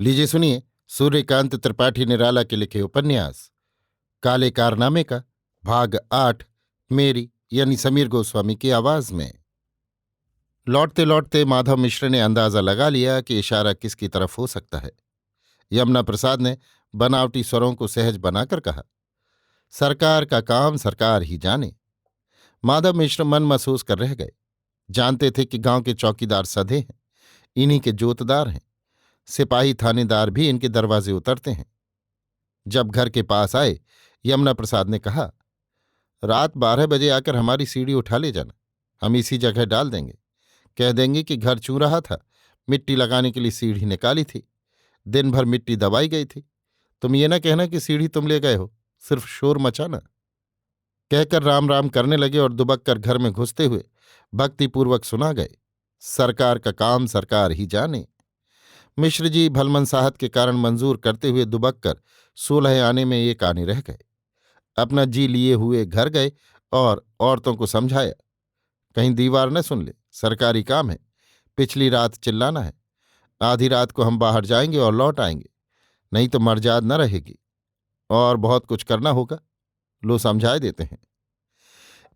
लीजिए सुनिए सूर्यकांत त्रिपाठी निराला के लिखे उपन्यास काले कारनामे का भाग 8 मेरी यानी समीर गोस्वामी की आवाज में। लौटते लौटते माधव मिश्र ने अंदाजा लगा लिया कि इशारा किसकी तरफ हो सकता है। यमुना प्रसाद ने बनावटी स्वरों को सहज बनाकर कहा, सरकार का काम सरकार ही जाने। माधव मिश्र मन महसूस कर रह गए। जानते थे कि गांव के चौकीदार सधे हैं, इन्हीं के जोतदार हैं। सिपाही थानेदार भी इनके दरवाजे उतरते हैं। जब घर के पास आए, यमुना प्रसाद ने कहा, रात 12 बजे आकर हमारी सीढ़ी उठा ले जाना, हम इसी जगह डाल देंगे। कह देंगे कि घर चू रहा था, मिट्टी लगाने के लिए सीढ़ी निकाली थी, दिन भर मिट्टी दबाई गई थी। तुम ये ना कहना कि सीढ़ी तुम ले गए हो, सिर्फ शोर मचाना। कहकर राम राम करने लगे और दुबक कर घर में घुसते हुए भक्तिपूर्वक सुना गए, सरकार का काम सरकार ही जाने। मिश्र जी भलमनसाहत के कारण मंजूर करते हुए दुबक कर 16 आने में 1 आने रह गए। अपना जी लिए हुए घर गए और औरतों को समझाया, कहीं दीवार न सुन ले, सरकारी काम है, पिछली रात चिल्लाना है, आधी रात को हम बाहर जाएंगे और लौट आएंगे, नहीं तो मर्जाद न रहेगी, और बहुत कुछ करना होगा, लो समझाए देते हैं।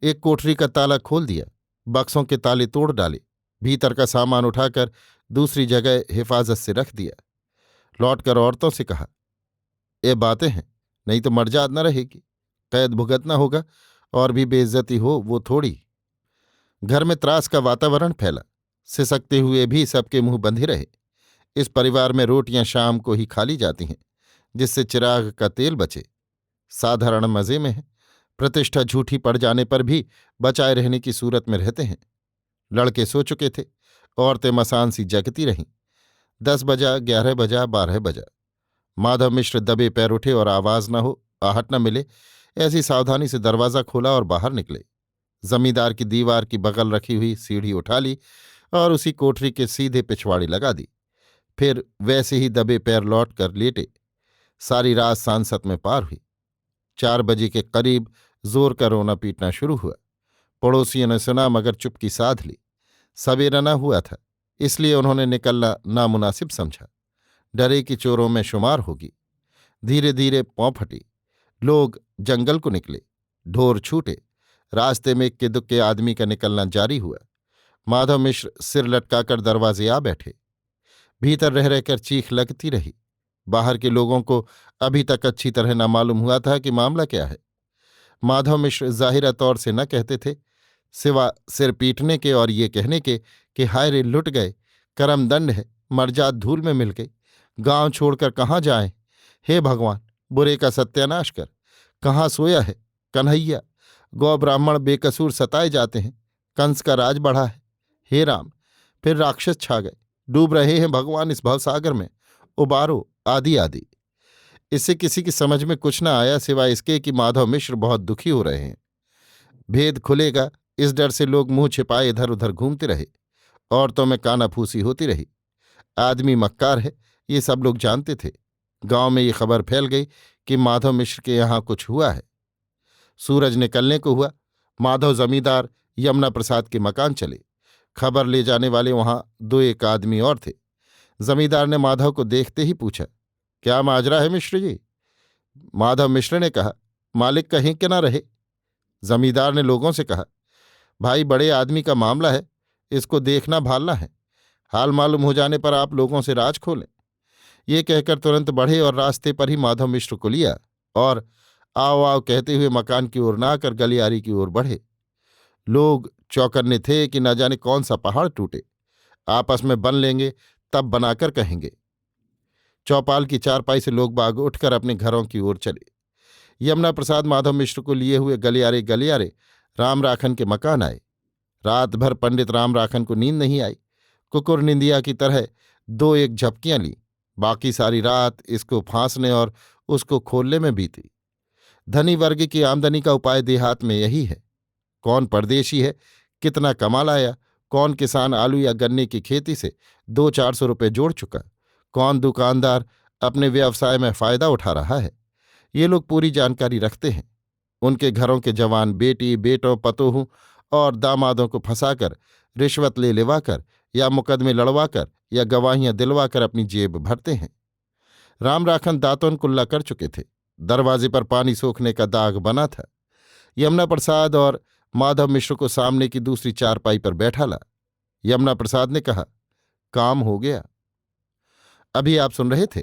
एक कोठरी का ताला खोल दिया, बक्सों के ताले तोड़ डाले, भीतर का सामान उठाकर दूसरी जगह हिफाजत से रख दिया। लौटकर औरतों से कहा, ये बातें हैं, नहीं तो मर्जाद न रहेगी, कैद भुगतना होगा, और भी बेइज्जती हो वो थोड़ी। घर में त्रास का वातावरण फैला, सिसकते हुए भी सबके मुंह बंधे रहे। इस परिवार में रोटियां शाम को ही खाली जाती हैं, जिससे चिराग का तेल बचे। साधारण मजे में है, प्रतिष्ठा झूठी पड़ जाने पर भी बचाए रहने की सूरत में रहते हैं। लड़के सो चुके थे, औरतें मसान सी जगती रहीं। 10 बजा, 11 बजा, 12 बजा। माधव मिश्र दबे पैर उठे और आवाज न हो, आहट न मिले, ऐसी सावधानी से दरवाजा खोला और बाहर निकले। जमींदार की दीवार की बगल रखी हुई सीढ़ी उठा ली और उसी कोठरी के सीधे पिछवाड़ी लगा दी। फिर वैसे ही दबे पैर लौट कर लेटे। सारी रात सांसत में पार हुई। 4 बजे के करीब जोर का रोना पीटना शुरू हुआ। पड़ोसियों ने सुना मगर चुपकी साध ली। सवेरा न हुआ था, इसलिए उन्होंने निकलना नामुनासिब समझा। डरे कि चोरों में शुमार होगी। धीरे धीरे पौं फटी। लोग जंगल को निकले। ढोर छूटे। रास्ते में इक्के दुक्के आदमी का निकलना जारी हुआ। माधव मिश्र सिर लटकाकर दरवाजे आ बैठे। भीतर रह रहकर चीख लगती रही। बाहर के लोगों को अभी तक अच्छी तरह न मालूम हुआ था कि मामला क्या है। माधव मिश्र जाहिरा तौर से न कहते थे, सिवा सिर पीटने के और ये कहने के कि हाय रे लुट गए, करमदंड है, मर्जाद धूल में मिल गई, गांव छोड़कर कहाँ जाएं, हे भगवान, बुरे का सत्यानाश कर, कहाँ सोया है कन्हैया, गौ ब्राह्मण बेकसूर सताए जाते हैं, कंस का राज बढ़ा है, हे राम, फिर राक्षस छा गए, डूब रहे हैं भगवान इस भवसागर में, उबारो, आदि आदि। इससे किसी की समझ में कुछ न आया सिवाय इसके कि माधव मिश्र बहुत दुखी हो रहे हैं। भेद खुलेगा इस डर से लोग मुंह छिपाए इधर उधर घूमते रहे। औरतों में कानाफूसी होती रही। आदमी मक्कार है, ये सब लोग जानते थे। गांव में ये खबर फैल गई कि माधव मिश्र के यहाँ कुछ हुआ है। सूरज निकलने को हुआ। माधव जमींदार यमुना प्रसाद के मकान चले। खबर ले जाने वाले वहां 2-1 आदमी और थे। जमींदार ने माधव को देखते ही पूछा, क्या माजरा है मिश्र जी? माधव मिश्र ने कहा, मालिक कहीं के ना रहे। जमींदार ने लोगों से कहा, भाई बड़े आदमी का मामला है, इसको देखना भालना है, हाल मालूम हो जाने पर आप लोगों से राज खोलें। ये कहकर तुरंत बढ़े और रास्ते पर ही माधव मिश्र को लिया और आओ आओ कहते हुए मकान की ओर न आकर गलियारी की ओर बढ़े। लोग चौकन्ने थे कि न जाने कौन सा पहाड़ टूटे। आपस में बन लेंगे तब बनाकर कहेंगे। चौपाल की चारपाई से लोग बाग उठकर अपने घरों की ओर चले। यमुना प्रसाद माधव मिश्र को लिए हुए गलियारे गलियारे राम राखन के मकान आए। रात भर पंडित राम राखन को नींद नहीं आई। कुकुर निंदिया की तरह 2-1 झपकियां ली। बाकी सारी रात इसको फांसने और उसको खोलने में बीती। धनी वर्ग की आमदनी का उपाय देहात में यही है। कौन परदेशी है, कितना कमा लाया, कौन किसान आलू या गन्ने की खेती से 200-400 रुपये जोड़ चुका, कौन दुकानदार अपने व्यवसाय में फायदा उठा रहा है, ये लोग पूरी जानकारी रखते हैं। उनके घरों के जवान बेटी बेटों पतोहू और दामादों को फंसाकर, रिश्वत ले लेवाकर या मुकदमे लड़वाकर या गवाहियां दिलवाकर अपनी जेब भरते हैं। रामराखन दातुन कुल्ला कर चुके थे। दरवाजे पर पानी सोखने का दाग बना था। यमुना प्रसाद और माधव मिश्र को सामने की दूसरी चारपाई पर बैठा ला। यमुना प्रसाद ने कहा, काम हो गया। अभी आप सुन रहे थे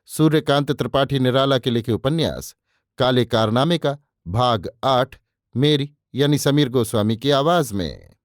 सूर्यकांत त्रिपाठी निराला के लिखे उपन्यास काले कारनामे का भाग 8 मेरी यानी समीर गोस्वामी की आवाज में।